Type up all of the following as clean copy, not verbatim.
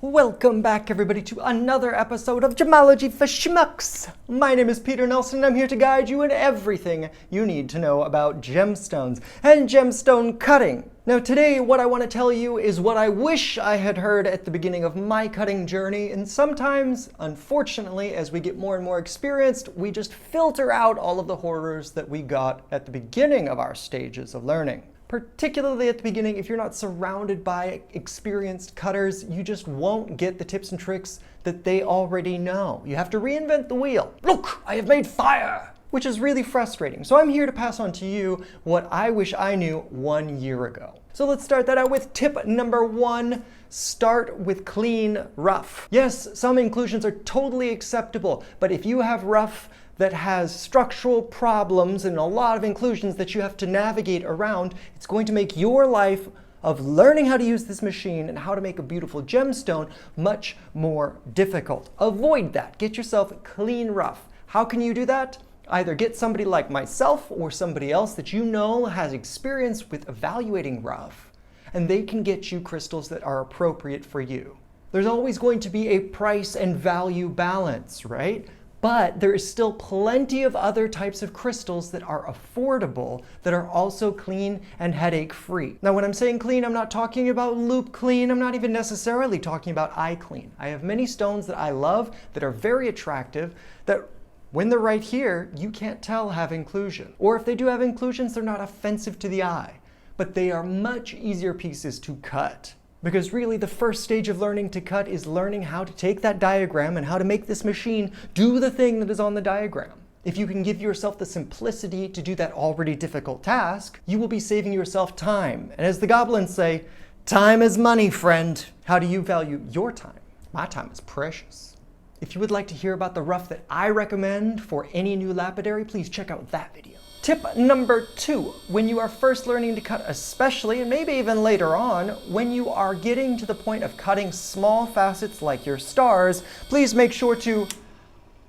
Welcome back, everybody, to another episode of Gemology for Schmucks. My name is Peter Nelson, and I'm here to guide you in everything you need to know about gemstones and gemstone cutting. Now, today, what I want to tell you is what I wish I had heard at the beginning of my cutting journey, and sometimes, unfortunately, as we get more and more experienced, we just filter out all of the horrors that we got at the beginning of our stages of learning. Particularly at the beginning, if you're not surrounded by experienced cutters, you just won't get the tips and tricks that they already know. You have to reinvent the wheel. Look, I have made fire! Which is really frustrating. So I'm here to pass on to you what I wish I knew 1 year ago. So let's start that out with tip number 1. Start with clean rough. Yes, some inclusions are totally acceptable, but if you have rough that has structural problems and a lot of inclusions that you have to navigate around, it's going to make your life of learning how to use this machine and how to make a beautiful gemstone much more difficult. Avoid that. Get yourself clean rough. How can you do that? Either get somebody like myself or somebody else that you know has experience with evaluating rough, and they can get you crystals that are appropriate for you. There's always going to be a price and value balance, right? But there is still plenty of other types of crystals that are affordable, that are also clean and headache-free. Now, when I'm saying clean, I'm not talking about loop clean. I'm not even necessarily talking about eye clean. I have many stones that I love that are very attractive that when they're right here, you can't tell have inclusion. Or if they do have inclusions, they're not offensive to the eye. But they are much easier pieces to cut. Because really the first stage of learning to cut is learning how to take that diagram and how to make this machine do the thing that is on the diagram. If you can give yourself the simplicity to do that already difficult task, you will be saving yourself time. And as the goblins say, time is money, friend. How do you value your time? My time is precious. If you would like to hear about the rough that I recommend for any new lapidary, please check out that video. Tip number 2, when you are first learning to cut especially, and maybe even later on, when you are getting to the point of cutting small facets like your stars, please make sure to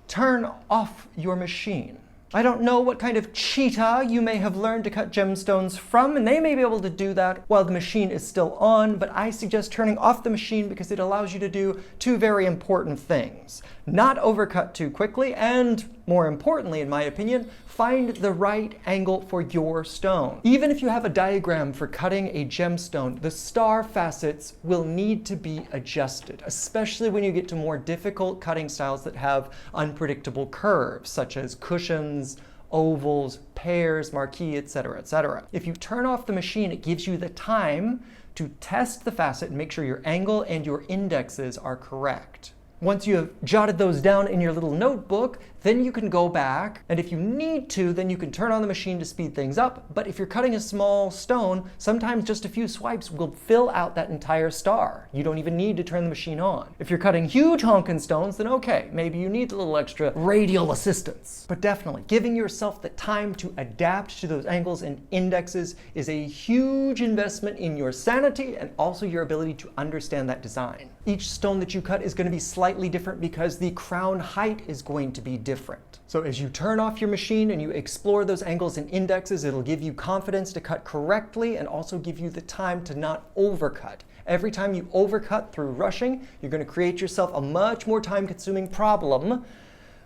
turn off your machine. I don't know what kind of cheetah you may have learned to cut gemstones from, and they may be able to do that while the machine is still on, but I suggest turning off the machine because it allows you to do 2 very important things. Not overcut too quickly, and more importantly, in my opinion, find the right angle for your stone. Even if you have a diagram for cutting a gemstone, the star facets will need to be adjusted, especially when you get to more difficult cutting styles that have unpredictable curves, such as cushions, ovals, pears, marquee, etc., etc. If you turn off the machine, it gives you the time to test the facet and make sure your angle and your indexes are correct. Once you have jotted those down in your little notebook, then you can go back, and if you need to, then you can turn on the machine to speed things up. But if you're cutting a small stone, sometimes just a few swipes will fill out that entire star. You don't even need to turn the machine on. If you're cutting huge honkin' stones, then okay, maybe you need a little extra radial assistance. But definitely, giving yourself the time to adapt to those angles and indexes is a huge investment in your sanity and also your ability to understand that design. Each stone that you cut is going to be slightly different because the crown height is going to be different. So as you turn off your machine and you explore those angles and indexes, it'll give you confidence to cut correctly and also give you the time to not overcut. Every time you overcut through rushing, you're going to create yourself a much more time-consuming problem,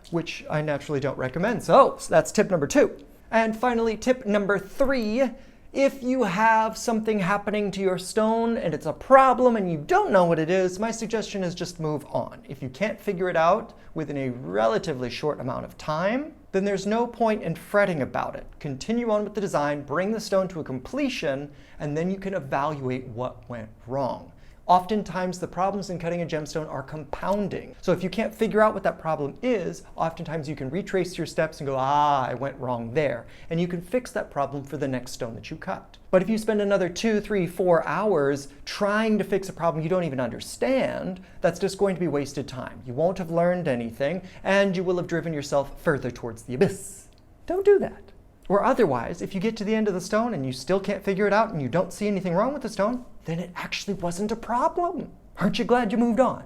which I naturally don't recommend. So that's tip number 2. And finally, tip number 3. If you have something happening to your stone and it's a problem and you don't know what it is, my suggestion is just move on. If you can't figure it out within a relatively short amount of time, then there's no point in fretting about it. Continue on with the design, bring the stone to a completion, and then you can evaluate what went wrong. Oftentimes, the problems in cutting a gemstone are compounding. So if you can't figure out what that problem is, oftentimes you can retrace your steps and go, I went wrong there. And you can fix that problem for the next stone that you cut. But if you spend another 2, 3, 4 hours trying to fix a problem you don't even understand, that's just going to be wasted time. You won't have learned anything, and you will have driven yourself further towards the abyss. Don't do that. Or otherwise, if you get to the end of the stone and you still can't figure it out and you don't see anything wrong with the stone, then it actually wasn't a problem. Aren't you glad you moved on?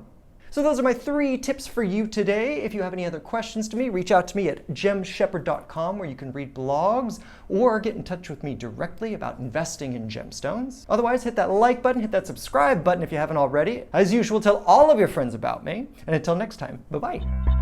So those are my 3 tips for you today. If you have any other questions to me, reach out to me at gemshepherd.com, where you can read blogs or get in touch with me directly about investing in gemstones. Otherwise, hit that like button, hit that subscribe button if you haven't already. As usual, tell all of your friends about me. And until next time, bye-bye.